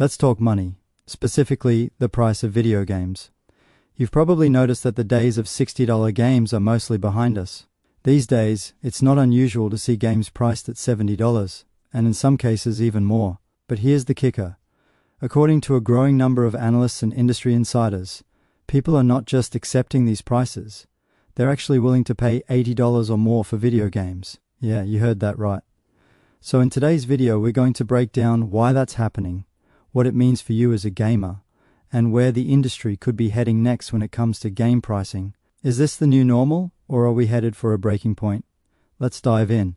Let's talk money, specifically the price of video games. You've probably noticed that the days of $60 games are mostly behind us. These days, it's not unusual to see games priced at $70, and in some cases even more. But here's the kicker. According to a growing number of analysts and industry insiders, people are not just accepting these prices. They're actually willing to pay $80 or more for video games. Yeah, you heard that right. So in today's video, we're going to break down why that's happening, what it means for you as a gamer, and where the industry could be heading next when it comes to game pricing. Is this the new normal, or are we headed for a breaking point? Let's dive in.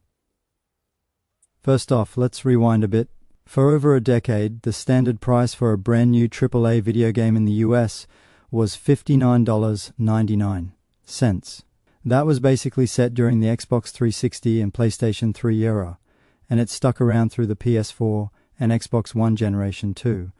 First off, let's rewind a bit. For over a decade, the standard price for a brand new AAA video game in the US was $59.99. That was basically set during the Xbox 360 and PlayStation 3 era, and it stuck around through the PS4 and Xbox One generation too.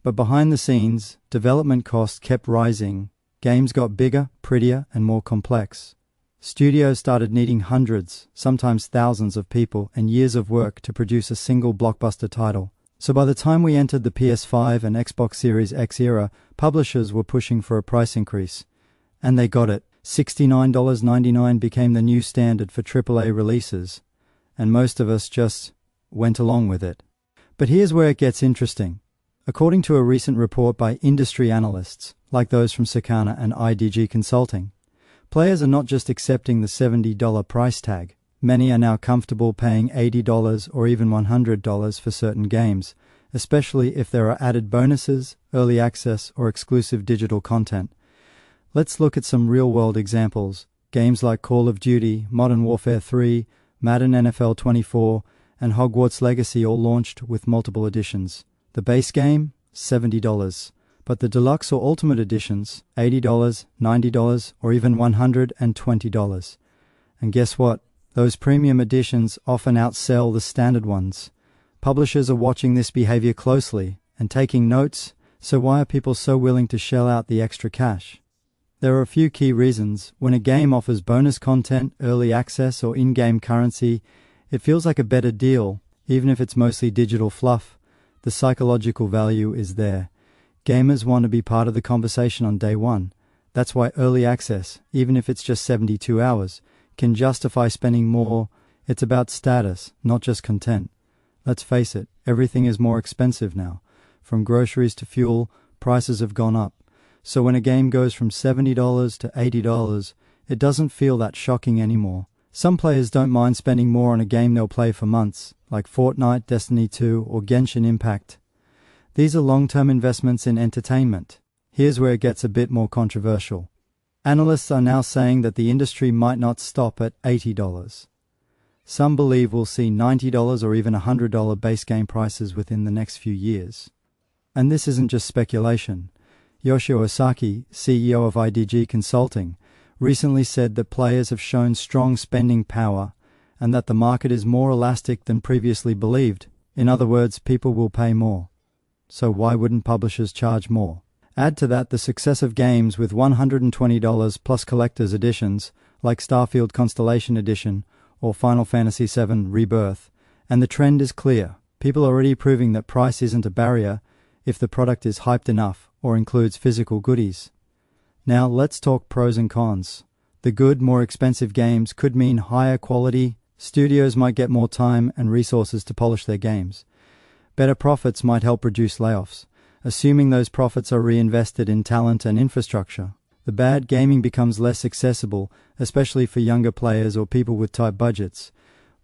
But behind the scenes, development costs kept rising, games got bigger, prettier, and more complex. Studios started needing hundreds, sometimes thousands of people and years of work to produce a single blockbuster title. So by the time we entered the PS5 and Xbox Series X era, publishers were pushing for a price increase. And they got it. $69.99 became the new standard for AAA releases, and most of us just went along with it. But here's where it gets interesting. According to a recent report by industry analysts, like those from Sakana and IDG Consulting, players are not just accepting the $70 price tag. Many are now comfortable paying $80 or even $100 for certain games, especially if there are added bonuses, early access, or exclusive digital content. Let's look at some real-world examples. Games like Call of Duty, Modern Warfare 3, Madden NFL 24, and Hogwarts Legacy all launched with multiple editions. The base game, $70, but the deluxe or ultimate editions, $80, $90, or even $120. And guess what? Those premium editions often outsell the standard ones. Publishers are watching this behavior closely and taking notes, so why are people so willing to shell out the extra cash? There are a few key reasons. When a game offers bonus content, early access, or in-game currency, it feels like a better deal, even if it's mostly digital fluff. The psychological value is there. Gamers want to be part of the conversation on day one. That's why early access, even if it's just 72 hours, can justify spending more. It's about status, not just content. Let's face it, everything is more expensive now. From groceries to fuel, prices have gone up. So when a game goes from $70 to $80, it doesn't feel that shocking anymore. Some players don't mind spending more on a game they'll play for months, like Fortnite, Destiny 2, or Genshin Impact. These are long-term investments in entertainment. Here's where it gets a bit more controversial. Analysts are now saying that the industry might not stop at $80. Some believe we'll see $90 or even $100 base game prices within the next few years. And this isn't just speculation. Yoshio Osaki, CEO of IDG Consulting, recently said that players have shown strong spending power and that the market is more elastic than previously believed. In other words, people will pay more. So why wouldn't publishers charge more? Add to that the success of games with $120 plus collector's editions like Starfield Constellation Edition or Final Fantasy VII Rebirth, and the trend is clear. People are already proving that price isn't a barrier if the product is hyped enough or includes physical goodies. Now let's talk pros and cons. The good, more expensive games could mean higher quality. Studios might get more time and resources to polish their games. Better profits might help reduce layoffs, assuming those profits are reinvested in talent and infrastructure. The bad, gaming becomes less accessible, especially for younger players or people with tight budgets.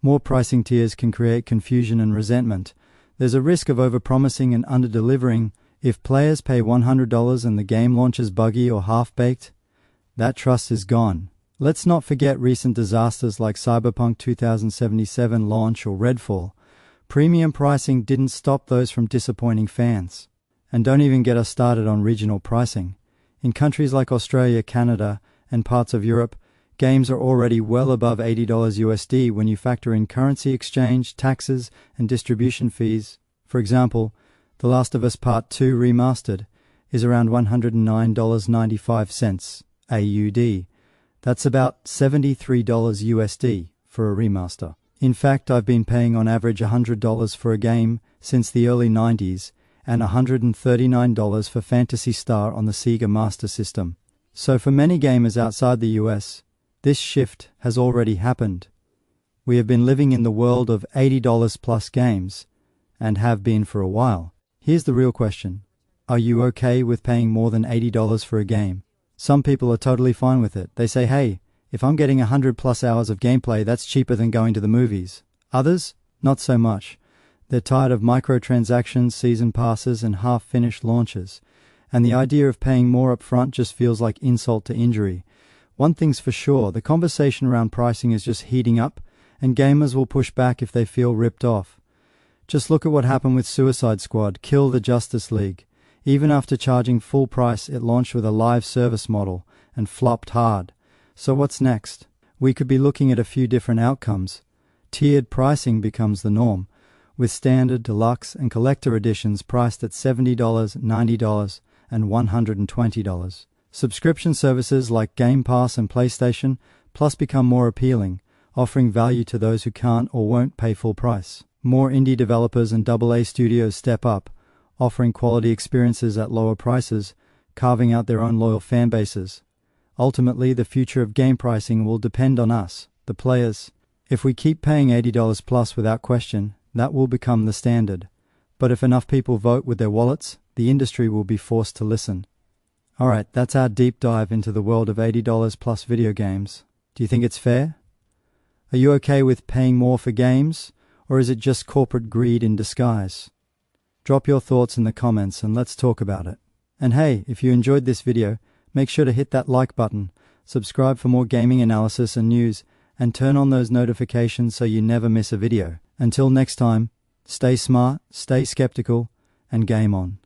More pricing tiers can create confusion and resentment. There's a risk of overpromising and under-delivering. If players pay $100 and the game launches buggy or half-baked, that trust is gone. Let's not forget recent disasters like Cyberpunk 2077 launch or Redfall. Premium pricing didn't stop those from disappointing fans. And don't even get us started on regional pricing. In countries like Australia, Canada, and parts of Europe, games are already well above $80 USD when you factor in currency exchange, taxes, and distribution fees. For example, The Last of Us Part 2 Remastered is around $109.95 AUD. That's about $73 USD for a remaster. In fact, I've been paying on average $100 for a game since the early 90s, and $139 for Phantasy Star on the Sega Master System. So for many gamers outside the US, this shift has already happened. We have been living in the world of $80 plus games, and have been for a while. Here's the real question. Are you okay with paying more than $80 for a game? Some people are totally fine with it. They say, hey, if I'm getting 100 plus hours of gameplay, that's cheaper than going to the movies. Others, not so much. They're tired of microtransactions, season passes, and half-finished launches. And the idea of paying more up front just feels like insult to injury. One thing's for sure, the conversation around pricing is just heating up, and gamers will push back if they feel ripped off. Just look at what happened with Suicide Squad, Kill the Justice League. Even after charging full price, it launched with a live service model and flopped hard. So what's next? We could be looking at a few different outcomes. Tiered pricing becomes the norm, with standard, deluxe, and collector editions priced at $70, $90, and $120. Subscription services like Game Pass and PlayStation Plus become more appealing, offering value to those who can't or won't pay full price. More indie developers and AA studios step up, offering quality experiences at lower prices, carving out their own loyal fan bases. Ultimately, the future of game pricing will depend on us, the players. If we keep paying $80 plus without question, that will become the standard. But if enough people vote with their wallets, the industry will be forced to listen. Alright, that's our deep dive into the world of $80 plus video games. Do you think it's fair? Are you okay with paying more for games, or is it just corporate greed in disguise? Drop your thoughts in the comments and let's talk about it. And hey, if you enjoyed this video, make sure to hit that like button, subscribe for more gaming analysis and news, and turn on those notifications so you never miss a video. Until next time, stay smart, stay skeptical, and game on.